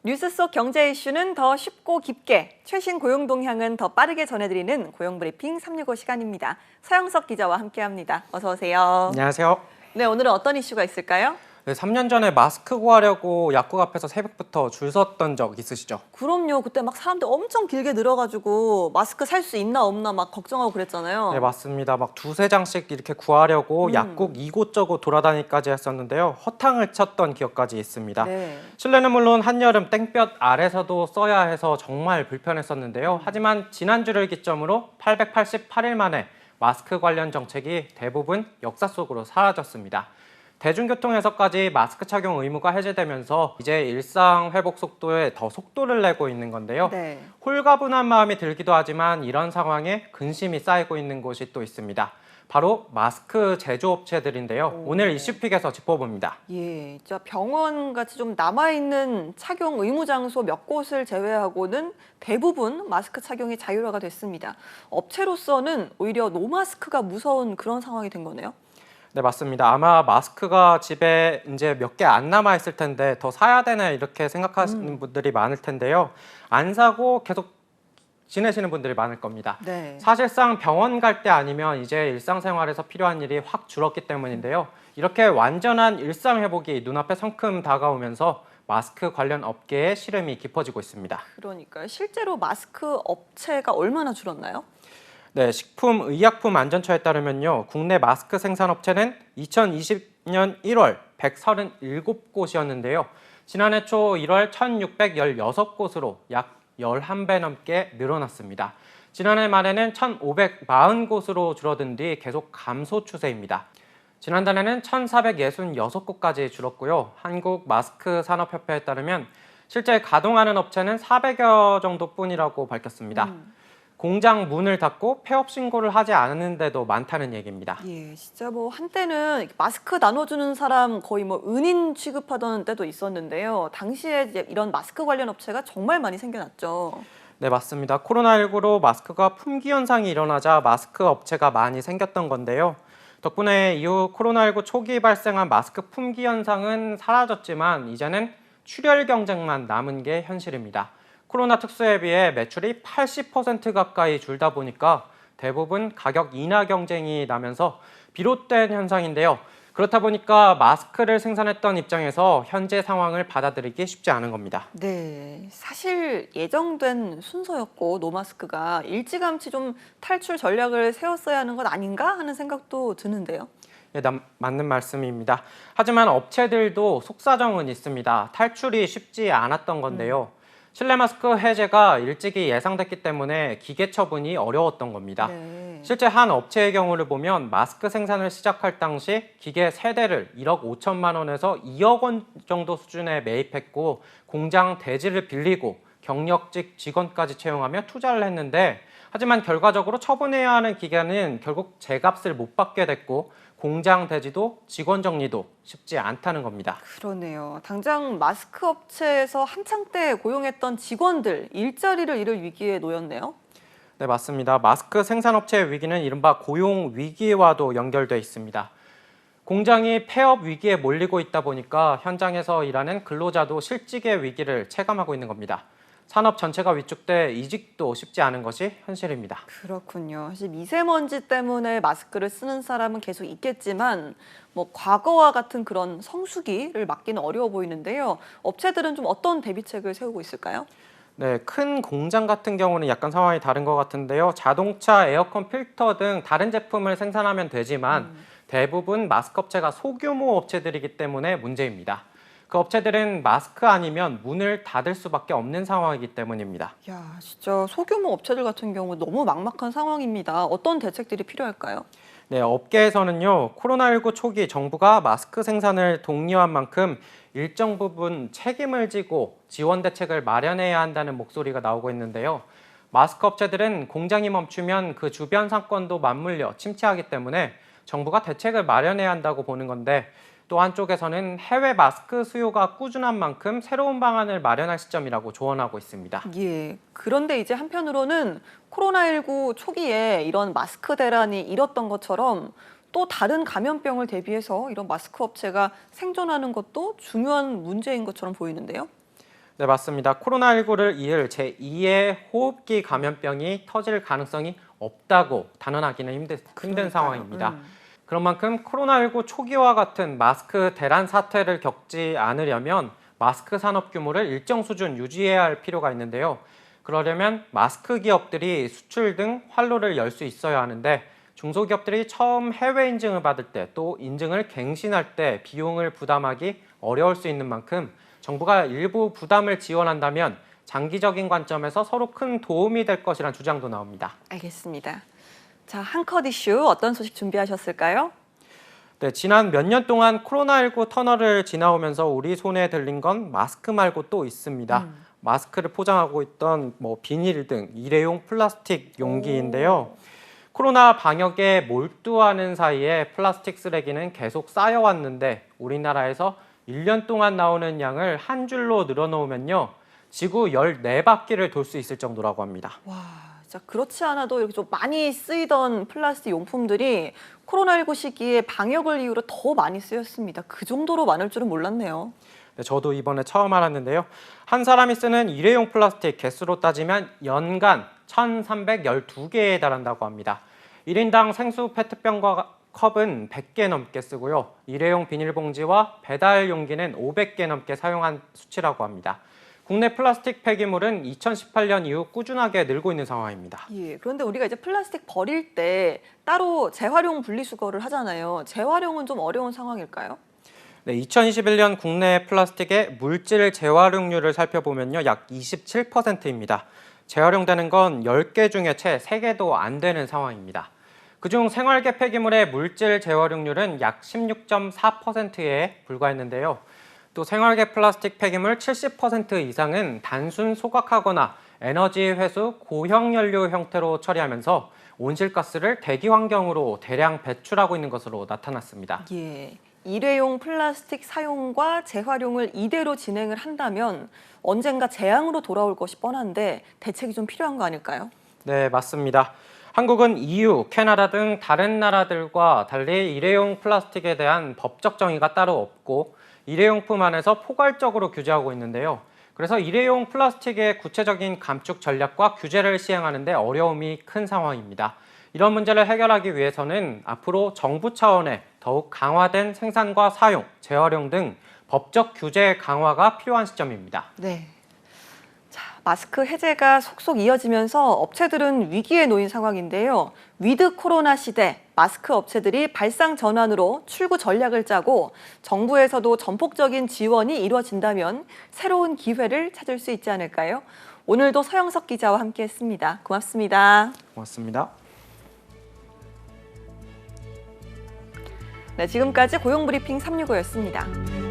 뉴스 속 경제 이슈는 더 쉽고 깊게, 최신 고용 동향은 더 빠르게 전해드리는 고용브리핑 365 시간입니다. 서영석 기자와 함께합니다. 어서 오세요. 안녕하세요. 네, 오늘은 어떤 이슈가 있을까요? 네, 3년 전에 마스크 구하려고 약국 앞에서 새벽부터 줄 섰던 적 있으시죠? 그럼요. 그때 막 사람들 엄청 길게 늘어가지고 마스크 살 수 있나 없나 막 걱정하고 그랬잖아요. 네, 맞습니다. 막 두세 장씩 이렇게 구하려고 약국 이곳저곳 돌아다니까지 했었는데요. 허탕을 쳤던 기억까지 있습니다. 네. 실내는 물론 한여름 땡볕 아래서도 써야 해서 정말 불편했었는데요. 하지만 지난주를 기점으로 888일 만에 마스크 관련 정책이 대부분 역사 속으로 사라졌습니다. 대중교통에서까지 마스크 착용 의무가 해제되면서 이제 일상 회복 속도에 더 속도를 내고 있는 건데요. 네. 홀가분한 마음이 들기도 하지만 이런 상황에 근심이 쌓이고 있는 곳이 또 있습니다. 바로 마스크 제조업체들인데요. 오늘 이슈픽에서 짚어봅니다. 예, 진짜 병원 같이 좀 남아있는 착용 의무 장소 몇 곳을 제외하고는 대부분 마스크 착용이 자율화가 됐습니다. 업체로서는 오히려 노마스크가 무서운 그런 상황이 된 거네요. 네, 맞습니다. 아마 마스크가 집에 이제 몇 개 안 남아 있을 텐데 더 사야 되나 이렇게 생각하시는 분들이 많을 텐데요. 안 사고 계속 지내시는 분들이 많을 겁니다. 네. 사실상 병원 갈 때 아니면 이제 일상생활에서 필요한 일이 확 줄었기 때문인데요. 이렇게 완전한 일상 회복이 눈앞에 성큼 다가오면서 마스크 관련 업계의 시름이 깊어지고 있습니다. 그러니까요. 실제로 마스크 업체가 얼마나 줄었나요? 네, 식품의약품안전처에 따르면요, 국내 마스크 생산업체는 2020년 1월 137곳이었는데요. 지난해 초 1월 1616곳으로 약 11배 넘게 늘어났습니다. 지난해 말에는 1540곳으로 줄어든 뒤 계속 감소 추세입니다. 지난달에는 1466곳까지 줄었고요. 한국마스크산업협회에 따르면 실제 가동하는 업체는 400여 정도뿐이라고 밝혔습니다. 공장 문을 닫고 폐업 신고를 하지 않았는데도 많다는 얘기입니다. 예, 진짜 뭐 한때는 마스크 나눠주는 사람 거의 뭐 은인 취급하던 때도 있었는데요. 당시에 이제 이런 마스크 관련 업체가 정말 많이 생겨났죠. 네, 맞습니다. 코로나19로 마스크가 품귀 현상이 일어나자 마스크 업체가 많이 생겼던 건데요. 덕분에 이후 코로나19 초기 발생한 마스크 품귀 현상은 사라졌지만 이제는 출혈 경쟁만 남은 게 현실입니다. 코로나 특수에 비해 매출이 80% 가까이 줄다 보니까 대부분 가격 인하 경쟁이 나면서 비롯된 현상인데요. 그렇다 보니까 마스크를 생산했던 입장에서 현재 상황을 받아들이기 쉽지 않은 겁니다. 네, 사실 예정된 순서였고 노마스크가 일찌감치 좀 탈출 전략을 세웠어야 하는 것 아닌가 하는 생각도 드는데요. 네, 맞는 말씀입니다. 하지만 업체들도 속사정은 있습니다. 탈출이 쉽지 않았던 건데요. 실내 마스크 해제가 일찍이 예상됐기 때문에 기계 처분이 어려웠던 겁니다. 네. 실제 한 업체의 경우를 보면 마스크 생산을 시작할 당시 기계 3대를 1억 5천만 원에서 2억 원 정도 수준에 매입했고 공장 대지를 빌리고 경력직 직원까지 채용하며 투자를 했는데 하지만 결과적으로 처분해야 하는 기계는 결국 제값을 못 받게 됐고 공장 대지도 직원 정리도 쉽지 않다는 겁니다. 그러네요. 당장 마스크 업체에서 한창 때 고용했던 직원들 일자리를 잃을 위기에 놓였네요. 네, 맞습니다. 마스크 생산업체의 위기는 이른바 고용 위기와도 연결돼 있습니다. 공장이 폐업 위기에 몰리고 있다 보니까 현장에서 일하는 근로자도 실직의 위기를 체감하고 있는 겁니다. 산업 전체가 위축돼 이직도 쉽지 않은 것이 현실입니다. 그렇군요. 사실 미세먼지 때문에 마스크를 쓰는 사람은 계속 있겠지만 뭐 과거와 같은 그런 성수기를 막기는 어려워 보이는데요. 업체들은 좀 어떤 대비책을 세우고 있을까요? 네, 큰 공장 같은 경우는 약간 상황이 다른 것 같은데요. 자동차, 에어컨 필터 등 다른 제품을 생산하면 되지만 대부분 마스크 업체가 소규모 업체들이기 때문에 문제입니다. 그 업체들은 마스크 아니면 문을 닫을 수밖에 없는 상황이기 때문입니다. 야, 진짜 소규모 업체들 같은 경우 너무 막막한 상황입니다. 어떤 대책들이 필요할까요? 네, 업계에서는요, 코로나19 초기 정부가 마스크 생산을 독려한 만큼 일정 부분 책임을 지고 지원 대책을 마련해야 한다는 목소리가 나오고 있는데요. 마스크 업체들은 공장이 멈추면 그 주변 상권도 맞물려 침체하기 때문에 정부가 대책을 마련해야 한다고 보는 건데 또 한쪽에서는 해외 마스크 수요가 꾸준한 만큼 새로운 방안을 마련할 시점이라고 조언하고 있습니다. 예. 그런데 이제 한편으로는 코로나19 초기에 이런 마스크 대란이 일었던 것처럼 또 다른 감염병을 대비해서 이런 마스크 업체가 생존하는 것도 중요한 문제인 것처럼 보이는데요. 네, 맞습니다. 코로나19를 이을 제2의 호흡기 감염병이 터질 가능성이 없다고 단언하기는 힘든 그러니까요. 상황입니다. 그런 만큼 코로나19 초기와 같은 마스크 대란 사태를 겪지 않으려면 마스크 산업 규모를 일정 수준 유지해야 할 필요가 있는데요. 그러려면 마스크 기업들이 수출 등 활로를 열 수 있어야 하는데 중소기업들이 처음 해외 인증을 받을 때 또 인증을 갱신할 때 비용을 부담하기 어려울 수 있는 만큼 정부가 일부 부담을 지원한다면 장기적인 관점에서 서로 큰 도움이 될 것이라는 주장도 나옵니다. 알겠습니다. 자, 한 컷 이슈 어떤 소식 준비하셨을까요? 네, 지난 몇 년 동안 코로나19 터널을 지나오면서 우리 손에 들린 건 마스크 말고 또 있습니다. 마스크를 포장하고 있던 비닐 등 일회용 플라스틱 용기인데요. 코로나 방역에 몰두하는 사이에 플라스틱 쓰레기는 계속 쌓여왔는데 우리나라에서 1년 동안 나오는 양을 한 줄로 늘어놓으면요. 지구 14바퀴를 돌 수 있을 정도라고 합니다. 와, 진짜 그렇지 않아도 이렇게 좀 많이 쓰이던 플라스틱 용품들이 코로나19 시기에 방역을 이유로 더 많이 쓰였습니다. 그 정도로 많을 줄은 몰랐네요. 네, 저도 이번에 처음 알았는데요. 한 사람이 쓰는 일회용 플라스틱 개수로 따지면 연간 1,312개에 달한다고 합니다. 1인당 생수 페트병과 컵은 100개 넘게 쓰고요. 일회용 비닐봉지와 배달 용기는 500개 넘게 사용한 수치라고 합니다. 국내 플라스틱 폐기물은 2018년 이후 꾸준하게 늘고 있는 상황입니다. 예, 그런데 우리가 이제 플라스틱 버릴 때 따로 재활용 분리수거를 하잖아요. 재활용은 좀 어려운 상황일까요? 네, 2021년 국내 플라스틱의 물질 재활용률을 살펴보면요. 약 27%입니다. 재활용되는 건 10개 중에 채 3개도 안 되는 상황입니다. 그중 생활계 폐기물의 물질 재활용률은 약 16.4%에 불과했는데요. 또 생활계 플라스틱 폐기물 70% 이상은 단순 소각하거나 에너지 회수 고형 연료 형태로 처리하면서 온실가스를 대기 환경으로 대량 배출하고 있는 것으로 나타났습니다. 예, 일회용 플라스틱 사용과 재활용을 이대로 진행을 한다면 언젠가 재앙으로 돌아올 것이 뻔한데 대책이 좀 필요한 거 아닐까요? 네, 맞습니다. 한국은 EU, 캐나다 등 다른 나라들과 달리 일회용 플라스틱에 대한 법적 정의가 따로 없고 일회용품 안에서 포괄적으로 규제하고 있는데요. 그래서 일회용 플라스틱의 구체적인 감축 전략과 규제를 시행하는 데 어려움이 큰 상황입니다. 이런 문제를 해결하기 위해서는 앞으로 정부 차원의 더욱 강화된 생산과 사용, 재활용 등 법적 규제 강화가 필요한 시점입니다. 네. 자, 마스크 해제가 속속 이어지면서 업체들은 위기에 놓인 상황인데요. 위드 코로나 시대, 마스크 업체들이 발상 전환으로 출구 전략을 짜고 정부에서도 전폭적인 지원이 이루어진다면 새로운 기회를 찾을 수 있지 않을까요? 오늘도 서영석 기자와 함께했습니다. 고맙습니다. 고맙습니다. 네, 지금까지 고용브리핑 365였습니다.